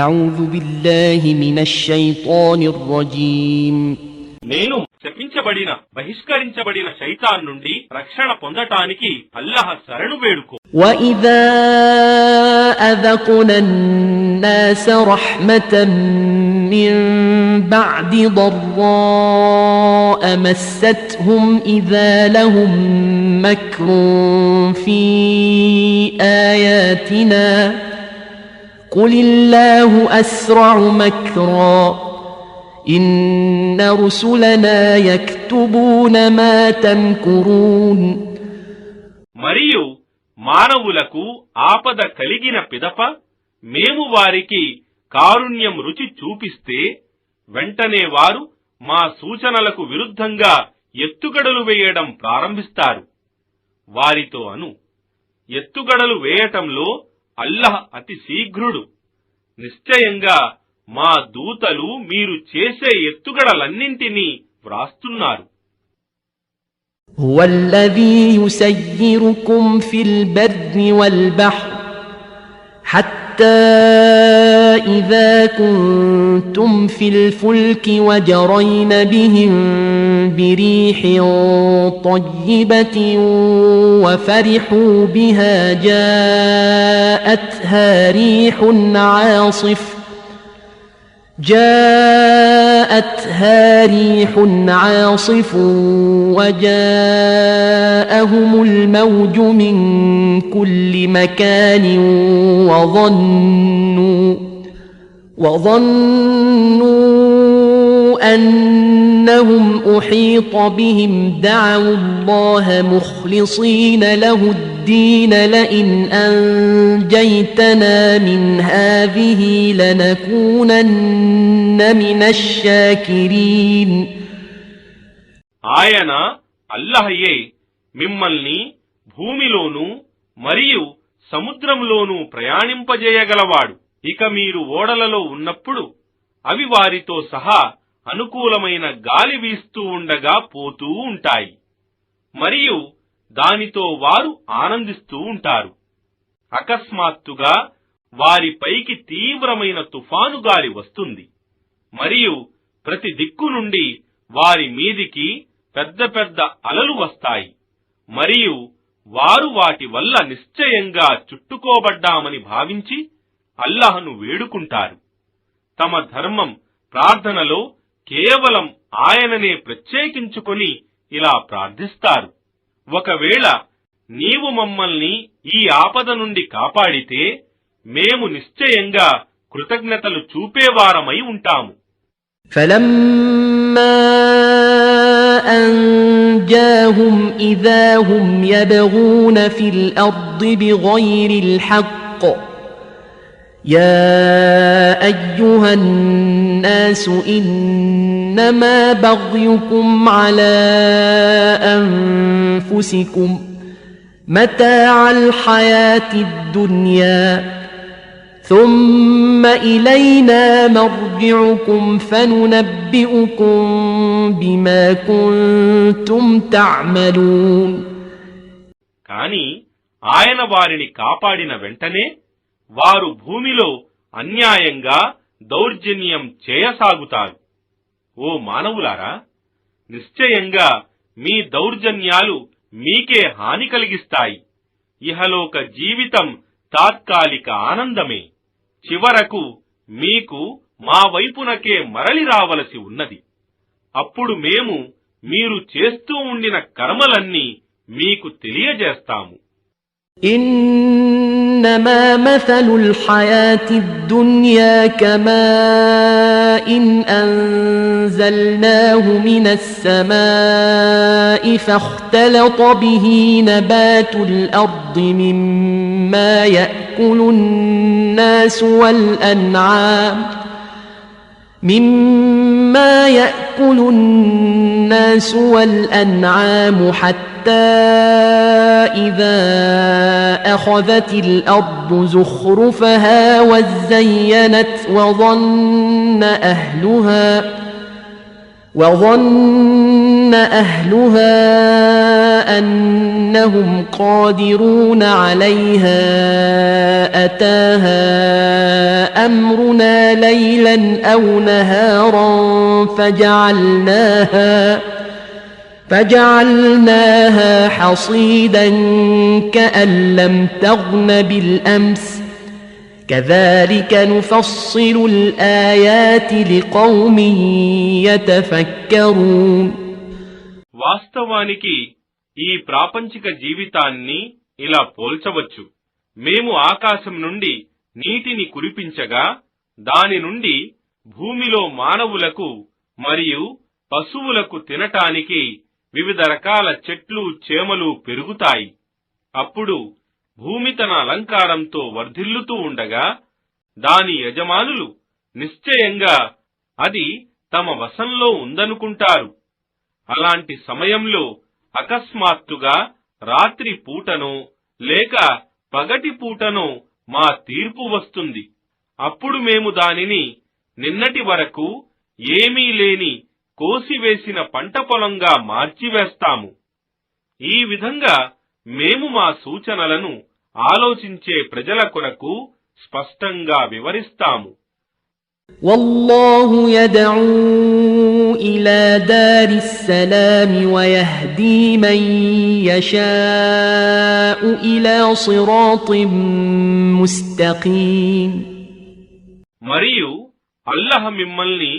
أعوذ بالله من الشيطان الرجيم నేను శపించబడిన బహిష్కరించబడిన శైతాన్ నుండి రక్షణ పొందటానికి అల్లాహ్ శరణు వేడుకో. وإذا أذقنا الناس رحمة من بعد ضراء مستهم إذا لهم مكر في آياتنا قل الله أسرع مكرا إن رسلنا يكتبون ما تمكرون. మరియు మానవులకు ఆపద కలిగిన పిదప మేము వారికి కారుణ్యం రుచి చూపిస్తే వెంటనే వారు మా సూచనలకు విరుద్ధంగా ఎత్తుగడలు వేయడం ప్రారంభిస్తారు. వారితో అను, ఎత్తుగడలు వేయటంలో అల్లాహ్ అతి శీఘ్రుడు. నిశ్చయంగా మా దూతలు మీరు చేసే ఎత్తుగడలన్నింటినీ వ్రాస్తున్నారు. هو الذي يسيركم في البر والبحر حتى إذا كنتم في الفلك وجرين بهم بريح طيبة وفرحوا بها جاءتها ريح عاصف وجاءهم الموج من كل مكان وظنوا أنهم أحيط بهم دعوا الله مخلصين له الدين لئن أنجيتنا من هذه لنكونن من الشاكرين. ఆయన అల్లాహయే మిమ్మల్ని భూమిలోనూ మరియు సముద్రంలోనూ ప్రయాణింపజేయగలవాడు. ఇక మీరు ఓడలలో ఉన్నప్పుడు అవి వారితో సహా అనుకూలమైన గాలి వీస్తూ ఉండగా పోతూ ఉంటాయి మరియు దానితో వారు ఆనందిస్తూ ఉంటారు. అకస్మాత్తుగా వారిపైకి తీవ్రమైన తుఫాను గాలి వస్తుంది మరియు ప్రతి దిక్కు నుండి వారి మీదికి పెద్ద పెద్ద అలలు వస్తాయి మరియు వారు వాటి వల్ల నిశ్చయంగా చుట్టుకోబడ్డామని భావించి అల్లాహ్ను వేడుకుంటారు. తమ ధర్మం ప్రార్థనలో కేవలం ఆయననే ప్రత్యేకించుకొని ఇలా ప్రార్థిస్తారు, ఒకవేళ నీవు మమ్మల్ని ఈ ఆపద నుండి కాపాడితే మేము నిశ్చయంగా కృతజ్ఞతలు చూపేవారమై ఉంటాము. فلما أنجاهم إذا هم يبغون في الأرض بغير الحق يا أيها الناس إنما بغيكم على أنفسكم متاع الحياة الدنيا ثم إلينا مرجعكم فننبئكم بما كنتم تعملون. కాని ఆయన వారిని కాపాడిన వెంటనే వారు భూమిలో అన్యాయంగా దౌర్జన్యం చేయసాగుతారు. ఓ మానవులారా, నిశ్చయంగా మీ దౌర్జన్యాలు మీకే హాని కలిగిస్తాయి. ఇహలోక జీవితం తాత్కాలిక ఆనందమే. చివరకు మీకు మా వైపునకే మరలి రావలసి ఉన్నది. అప్పుడు మేము మీరు చేస్తూ ఉండిన కర్మలన్నీ మీకు తెలియజేస్తాము. إنما مثل الحياة الدنيا كماء أنزلناه من السماء فاختلط به نبات الأرض مما يأكل الناس والأنعام حتى إذا أخذت الأرض زخرفها وزينت وظن أهلها أنهم قادرون عليها أتاها أمرنا ليلا أو نهارا فجعلناها حصيدا كأن لم تغن بالأمس كذلك نفصل الآيات لقوم يتفكرون. వాస్తవానికి ఈ ప్రాపంచిక జీవితాన్ని ఇలా పోల్చవచ్చు. మేము ఆకాశం నుండి నీటిని కురిపించగా దాని నుండి భూమిలో మానవులకు మరియు పశువులకు తినటానికి వివిధ రకాల చెట్లు చేమలు పెరుగుతాయి. అప్పుడు భూమి తన అలంకారంతో వర్ధిల్లుతూ ఉండగా దాని యజమానులు నిశ్చయంగా అది తమ వశంలో ఉందనుకుంటారు. అలాంటి సమయంలో అకస్మాత్తుగా రాత్రి పూటనో లేక పగటి పూటనో మా తీర్పు వస్తుంది. అప్పుడు మేము దానిని నిన్నటి వరకు ఏమీ లేని కోసివేసిన పంట పొలంగా మార్చివేస్తాము. ఈ విధంగా మేము మా సూచనలను ఆలోచించే ప్రజల కొరకు స్పష్టంగా వివరిస్తాము. వల్లాహు యదఊ ఇలా దారిస్ సలామ్ వయహ్దీ మన్ యషాఉ ఇలా సిరాతిన్ ముస్తఖీమ్. మరియు అల్లాహ్ మిమ్మల్ని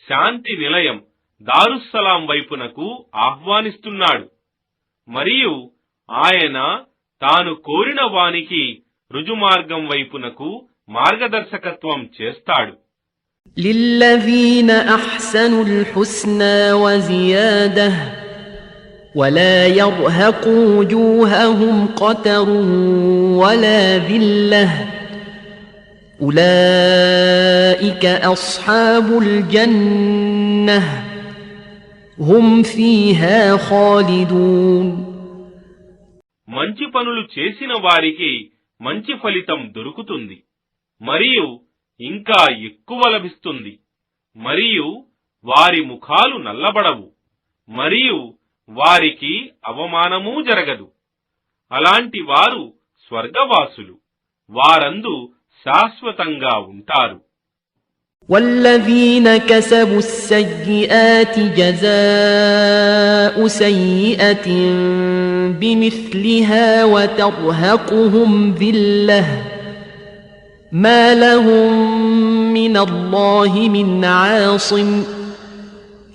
శాంతి నిలయం దారుస్సలాం వైపునకు ఆహ్వానిస్తున్నాడు. మరియు ఆయన తాను కోరిన వానికి రుజుమార్గం వైపునకు మార్గదర్శకత్వం చేస్తాడు. లిల్లజీన అహ్సనుల్ హుస్నా వజియాదహ్ వలా యర్హఖు వజూహహుం ఖతరున్ వలా జిల్లహ్ ఉలైక అస్హాబుల్ జన్నహ్ హుం ఫీహా ఖాలిదూన్. మంచి పనులు చేసిన వారికి మంచి ఫలితం దొరుకుతుంది మరియు ఇంకా ఎక్కువ లభిస్తుంది. మరియు వారి ముఖాలు నల్లబడవు మరియు వారికి అవమానమూ జరగదు. అలాంటి వారు స్వర్గవాసులు, వారందు శాశ్వతంగా ఉంటారు. والذين كسبوا السيئات جزاء سيئة بمثلها وترهقهم ذلة ما لهم من الله من عاصم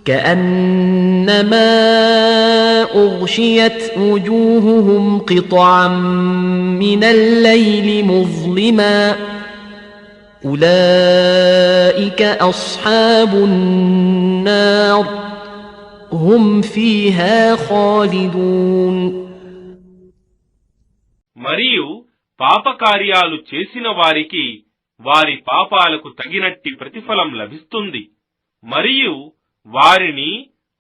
كأنما أغشيت وجوههم قطعا من الليل مظلما أولئك أصحاب النار هم فيها خالدون. మరియు పాపకార్యాలు చేసిన వారికి వారి పాపాలకు తగినట్టి ప్రతిఫలం లభిస్తుంది మరియు వారిని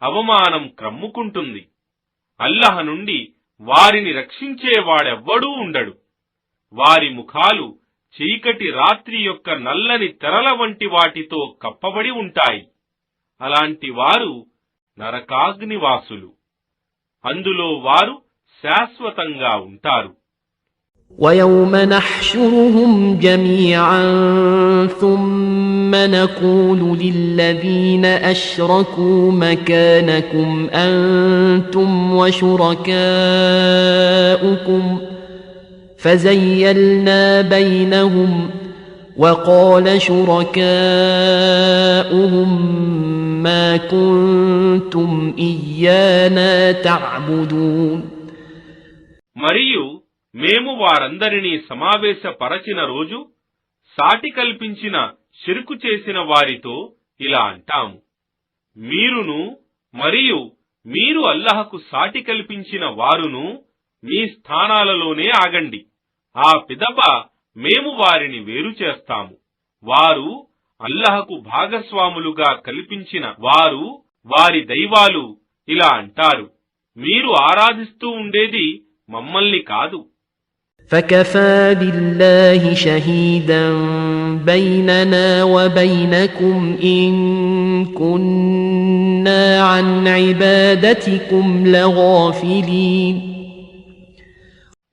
అవమానం క్రమ్ముకుంటుంది. అల్లాహ్ నుండి వారిని రక్షించేవాడెవ్వడూ ఉండడు. వారి ముఖాలు చీకటి రాత్రి యొక్క నల్లని తెరల వంటి వాటితో కప్పబడి ఉంటాయి. అలాంటి వారు నరకాగ్నివాసులు, అందులో వారు శాశ్వతంగా ఉంటారు. وَيَوْمَ نَحْشُرُهُمْ جَمِيعًا ثُمَّ نَقُولُ لِلَّذِينَ أَشْرَكُوا مَكَانَكُمْ أَنْتُمْ وَشُرَكَاؤُكُمْ فَزَيَّلْنَا بَيْنَهُمْ وَقَالَ شُرَكَاؤُهُمْ مَا كُنْتُمْ إِيَّانَا تَعْبُدُونَ. మరియు మేము వారందరినీ సమావేశపరచిన రోజు సాటి కల్పించిన షిర్కు చేసిన వారితో ఇలా అంటాము, మీరును మరియు మీరు అల్లాహకు సాటి కల్పించిన వారును మీ స్థానాలలోనే ఆగండి. ఆ పిదప మేము వారిని వేరు చేస్తాము. వారు అల్లాహకు భాగస్వాములుగా కల్పించిన వారు వారి దైవాలు ఇలా అంటారు, మీరు ఆరాధిస్తూ ఉండేది మమ్మల్ని కాదు. فكفى بالله شهيدا بيننا وبينكم إن كنا عن عبادتكم لغافلين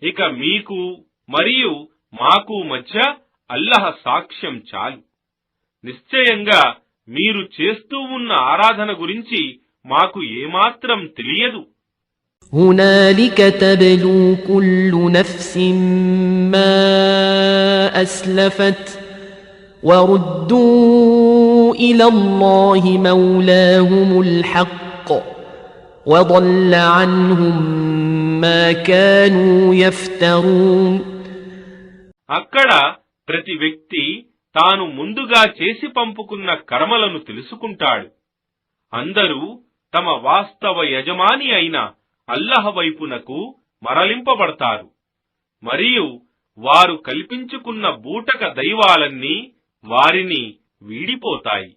ఇక మీకు మరియు మాకు మధ్య అల్లహ సాక్ష్యం చాలు. నిశ్చయంగా మీరు చేస్తూ ఉన్న ఆరాధన గురించి మాకు ఏమాత్రం తెలియదు. هنالك تبلو كل نفس ما أسلفت وردوا إلى الله مولاهم الحق وضل عنهم ما كانوا يفترون అక్కడ ప్రతి వ్యక్తి తాను ముందుగా చేసి పంపుకున్న కర్మలను తెలుసుకుంటాడు. అందరూ తమ వాస్తవ యజమాని అయిన అల్లహ వైపునకు మరలింపబడతారు. మరియు వారు కల్పించుకున్న బూటక దైవాలన్నీ వారిని వీడిపోతాయి.